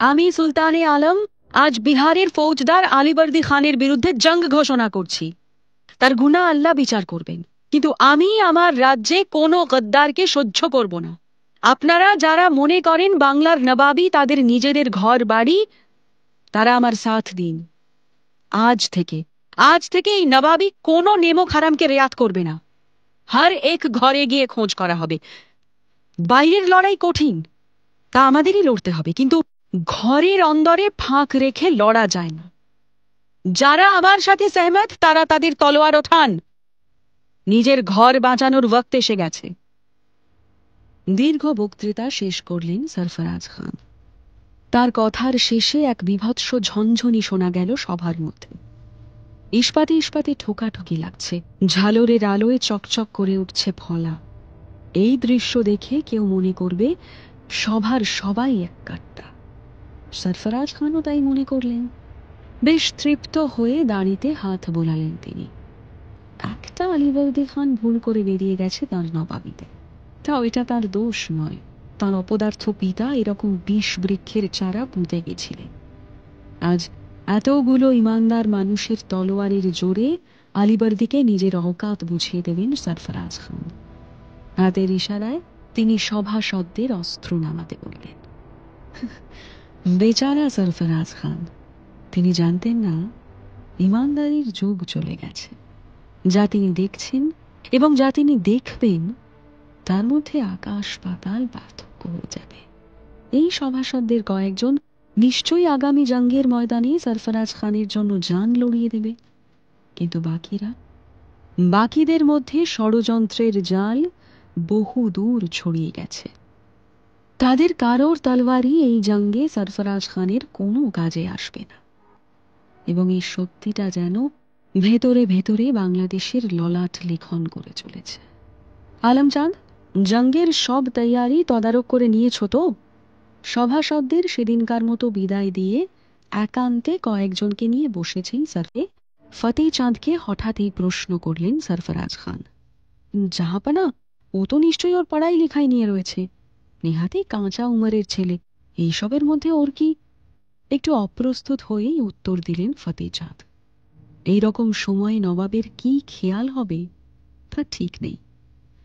আমি সুলতানে আলম আজ বিহারের ফৌজদার আলীবর্দী খানের বিরুদ্ধে জঙ্গ ঘোষণা করছি। তার গুনাহ আল্লাহ বিচার করবেন, কিন্তু আমি আমার রাজ্যে কোনো গদ্দারকে সহ্য করব না। আপনারা যারা মনে করেন বাংলার নবাবী তাদের নিজেদের ঘর বাড়ি, তারা আমার সাথ দিন। আজ থেকে এই নবাবী কোনো নেমক হারামকে রেয়াত করবে না। হর এক ঘরে গিয়ে খোঁজ করা হবে। বাইরের লড়াই কঠিন, তা আমাদেরই লড়তে হবে, কিন্তু ঘরের অন্দরে ফাঁক রেখে লড়া যায় না। যারা আমার সাথে সহমত তারা তাদের তলোয়ার ওঠান। নিজের ঘর বাঁচানোর ওয়াক্ত এসে গেছে। দীর্ঘ বক্তৃতা শেষ করলেন সরফরাজ খান। তার কথার শেষে এক বিভৎস ঝনঝনি শোনা গেল সভার মধ্যে। ইস্পাতে ইস্পাতে ঠোকাঠুকি লাগছে, ঝালরের আলোয় চকচক করে উঠছে ফলা। এই দৃশ্য দেখে কেউ মনে করবে সভার সবাই এক কাট্টা। সরফরাজ খানও তাই মনে করলেন। বেশ তৃপ্ত হয়ে দাঁড়িতে হাত বোলালেন তিনি। একটা আলীবর্দী খান ভুল করে বেরিয়ে গেছে তার নবাবিতে, তাও এটা তার দোষ নয়। তার অপদার্থ পিতা এরকম ২০ বৃক্ষের চারা পুঁতে গেছিলেন। আজ এতগুলো ইমানদার মানুষের তলোয়ারের জোরে আলীবর্দীকে নিজের অকাত বুঝিয়ে দেবেন সরফরাজ খান। হাতের ইশারায় তিনি সভাসদদের অস্ত্র নামাতে বললেন। বেচারা সরফরাজ খান, তিনি জানতেন না ইমানদারির যুগ চলে গেছে। যা তিনি দেখছেন এবং যা তিনি দেখবেন তার মধ্যে আকাশ পাতাল পার্থক্য হয়ে যাবে। এই সভাসদদের কয়েকজন নিশ্চয়ই আগামী জঙ্গের ময়দানে সরফরাজ খানের জন্য জান লড়িয়ে দেবে, কিন্তু বাকিদের মধ্যে ষড়যন্ত্রের জাল বহু দূর ছড়িয়ে গেছে। তাদের কারোর তলোয়ারই এই জঙ্গে সরফরাজ খানের কোনো কাজে আসবে না। এবং এই সত্যিটা যেন ভেতরে ভেতরে বাংলাদেশের ললাট লিখন করে চলেছে। আলমচাঁদ, জঙ্গের সব তৈয়ারি তদারক করে নিয়েছ তো? সভাসদদের সেদিনকার মতো বিদায় দিয়ে একান্তে কয়েকজনকে নিয়ে বসেছেন সরফে ফতেহ চাঁদকে হঠাৎ এই প্রশ্ন করলেন সরফরাজ খান। জাহাপানা, ও তো নিশ্চয়ই ওর পড়াই লেখাই নিয়ে রয়েছে। নেহাতি কাঁচা উমরের ছেলে, এইসবের মধ্যে ওর কি? একটু অপ্রস্তুত হয়েই উত্তর দিলেন ফতেহ চাঁদ। এইরকম সময় নবাবের কি খেয়াল হবে তা ঠিক নেই।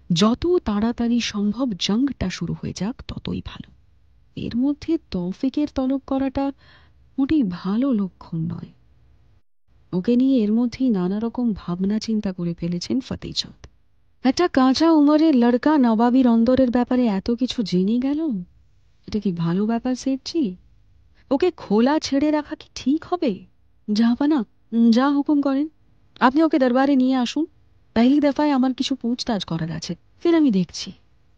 যত তাড়াতাড়ি সম্ভব জঙ্গটা শুরু হয়ে যাক ততই ভালো। এর মধ্যে তৌফিকের তলব করাটা মোটেই ভালো লক্ষণ নয়। ওকে নিয়ে এর মধ্যেই নানা রকম ভাবনা চিন্তা করে ফেলেছেন ফতেহ চাঁদ। একটা কাঁচা উমরের লড়কা নবাবির অন্দরের ব্যাপারে এত কিছু জেনে গেল, এটা কি ভালো ব্যাপার সেটজি? ওকে খোলা ছেড়ে রাখা কি ঠিক হবে? জাহাপানা, যা হুকুম করেন, আপনি ওকে দরবারে নিয়ে আসুন। পহলি দফায় আমার কিছু পুছতাছ করার আছে, ফির আমি দেখছি।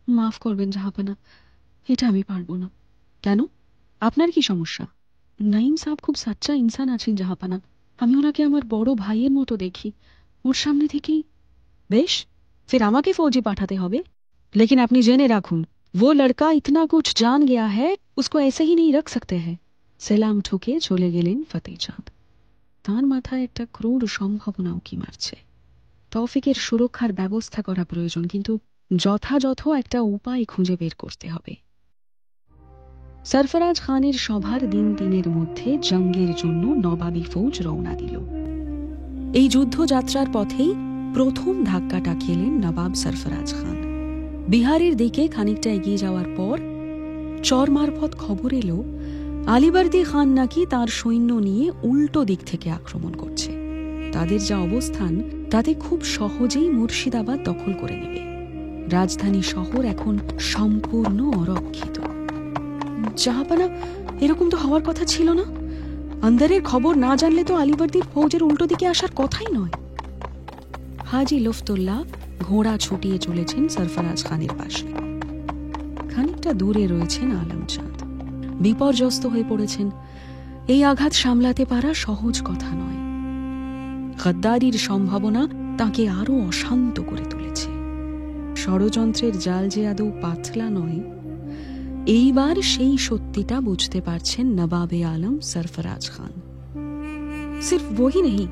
মাফ করবেন জাহাপানা, এটা আমি পারবো না। কেন, আপনার কি সমস্যা? নাইম সাহেব খুব সাচ্চা ইনসান আছেন জাহাপানা, আমি ওনাকে আমার বড় ভাইয়ের মতো দেখি। ওর সামনে থেকেই বেশ, फिर আমাকে ফৌজি পাঠাতে হবে। लेकिन আপনি জেনে রাখুন, वो लड़का इतना कुछ जान गया है, उसको ऐसे ही नहीं रख सकते हैं। সেলাম ঠুকে চলে গেলেন ফতেহ চাঁদ। তাঁর মাথায় একটা ক্রূর সম্ভাবনা উঁকি মারছে। তৌফিকের সুরক্ষার ব্যবস্থা করা প্রয়োজন, কিন্তু যথাযথ একটা উপায় খুঁজে বের করতে হবে। সরফরাজ খানের সভার দিন দিনের মধ্যে জঙ্গের জন্য নবাবী ফৌজ রওনা দিল। এই যুদ্ধযাত্রার পথেই প্রথম ধাক্কাটা খেলেন নবাব সরফরাজ খান। বিহারের দিকে খানিকটা এগিয়ে যাওয়ার পর চর মারফত খবর এলো আলীবর্দী খান নাকি তার সৈন্য নিয়ে উল্টো দিক থেকে আক্রমণ করছে। তাদের যা অবস্থান তাতে খুব সহজেই মুর্শিদাবাদ দখল করে নেবে। রাজধানী শহর এখন সম্পূর্ণ অরক্ষিত। জাহাপানা, এরকম তো হওয়ার কথা ছিল না। আন্দারের খবর না জানলে তো আলীবর্দীর ফৌজের উল্টো দিকে আসার কথাই নয়। হাজি লুফতুল্লাহ ঘোড়া ছুটিয়ে চলেছেন সরফরাজ খানের পাশে। খানিকটা দূরে রয়েছেন আলমচাঁদ। বিপর্যস্ত হয়ে পড়েছেন। এই আঘাত সামলাতে পারা সহজ কথা নয়। গদ্দারির সম্ভাবনা তাকে আরো অশান্ত করে তুলেছে। ষড়যন্ত্রের জাল যে আদৌ পাতলা নয়, এইবার সেই সত্যিটা বুঝতে পারছেন নবাবে আলম সরফরাজ খান। সির্ফ বই নেই,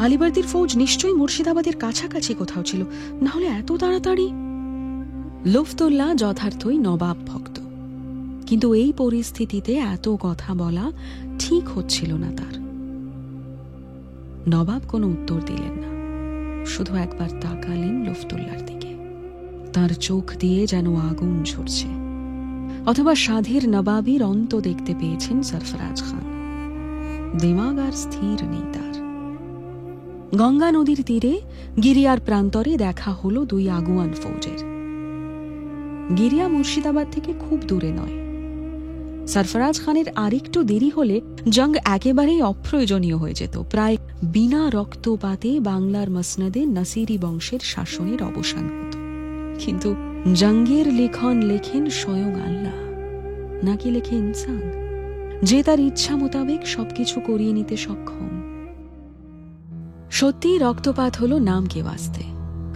আলীবর্দীর ফৌজ নিশ্চয়ই মুর্শিদাবাদের কাছাকাছি কোথাও ছিল, না হলে এত তাড়াতাড়ি। লুফতুল্লাহ যথার্থই নবাব ভক্ত, কিন্তু এই পরিস্থিতিতে এত কথা বলা ঠিক হচ্ছিল না তার। নবাব কোনো উত্তর দিলেন না, শুধু একবার তাকালেন লুফতুল্লার দিকে। তার চোখ দিয়ে যেন আগুন ঝরছে, অথবা সাধের নবাবির অন্ত দেখতে পেয়েছেন সরফরাজ খান। দিমাগ আর স্থির নেই তার। গঙ্গা নদীর তীরে গিরিয়ার প্রান্তরে দেখা হলো দুই আগুয়ান ফৌজের। গিরিয়া মুর্শিদাবাদ থেকে খুব দূরে নয়। সরফরাজ খানের আরেকটু দেরি হলে জং একেবারেই অপ্রয়োজনীয় হয়ে যেত। প্রায় বিনা রক্তপাতে বাংলার মসনদে নাসিরি বংশের শাসনের অবসান হতো। কিন্তু জঙ্গের লেখন লেখেন স্বয়ং আল্লাহ, নাকি লেখে ইনসান, যে তার ইচ্ছা মোতাবেক সবকিছু করিয়ে নিতে সক্ষম। সত্যি রক্তপাত হলো নাম কে ওয়াস্তে।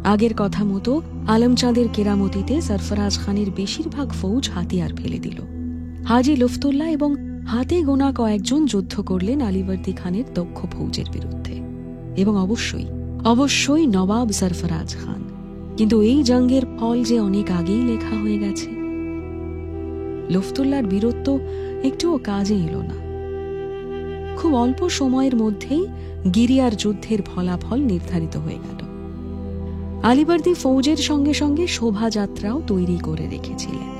আগের কথা মতো আলমচাঁদের কেরামতিতে সরফরাজ খানের বেশিরভাগ ফৌজ হাতিয়ার ফেলে দিল। হাজি লুফতুল্লাহ এবং হাতে গোনা কয়েকজন যুদ্ধ করলেন আলীবর্দী খানের দক্ষ ফৌজের বিরুদ্ধে, এবং অবশ্যই নবাব সরফরাজ খান। কিন্তু এই জঙ্গের ফল যে অনেক আগেই লেখা হয়ে গেছে। লুফতুল্লাহর বীরত্ব একটুও কাজে এলো না। খুব অল্প সময়ের মধ্যেই গিরিয়ার যুদ্ধের ফলাফল নির্ধারিত হয়ে গেল। আলীবর্দী ফৌজের সঙ্গে সঙ্গে শোভাযাত্রাও তৈরি করে রেখেছিলেন।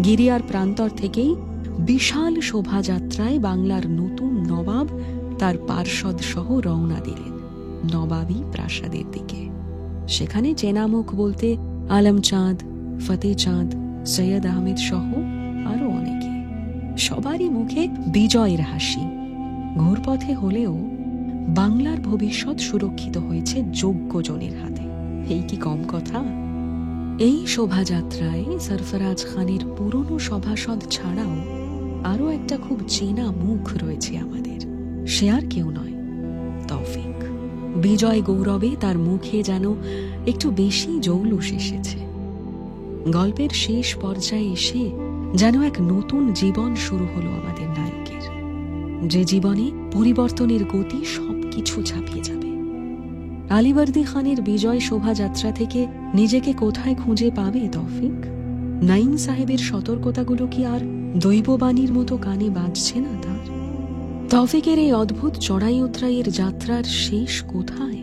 গিরিয়ার প্রান্তর থেকেই বিশাল শোভাযাত্রায় বাংলার নতুন নবাব তার পার্ষদ সহ রওনা দিলেন নবাবী প্রাসাদের দিকে। সেখানে চেনামুখ বলতে আলমচাঁদ, ফতেচাঁদ, সৈয়দ আহমেদ সহ আরো অনেকে। সবারই মুখে বিজয়ের হাসি। ঘোরপথে হলেও বাংলার ভবিষ্যৎ সুরক্ষিত হয়েছে যোগ্যজনের হাতে। এই কি কম কথা? এই শোভাযাত্রায় সরফরাজ খানের পুরনো সভাসদ ছাড়াও আরো একটা খুব চেনা মুখ রয়েছে আমাদের। সে আর কেউ নয়, তৌফিক। বিজয় গৌরবে তার মুখে যেন একটু বেশি জৌলুস এসেছে। গল্পের শেষ পর্যায়ে এসে যেন এক নতুন জীবন শুরু হলো আমাদের নায়কের, যে জীবনে পরিবর্তনের গতি সবকিছু ছাপিয়ে যাবে। আলীবর্দী খানের বিজয় শোভাযাত্রা থেকে নিজেকে কোথায় খুঁজে পাবে তৌফিক? নাইম সাহেবের সতর্কতাগুলো কি আর দৈববাণীর মতো কানে বাজছে না তার? তৌফিকের এই অদ্ভুত চড়াই উতরাইয়ের যাত্রার শেষ কোথায়?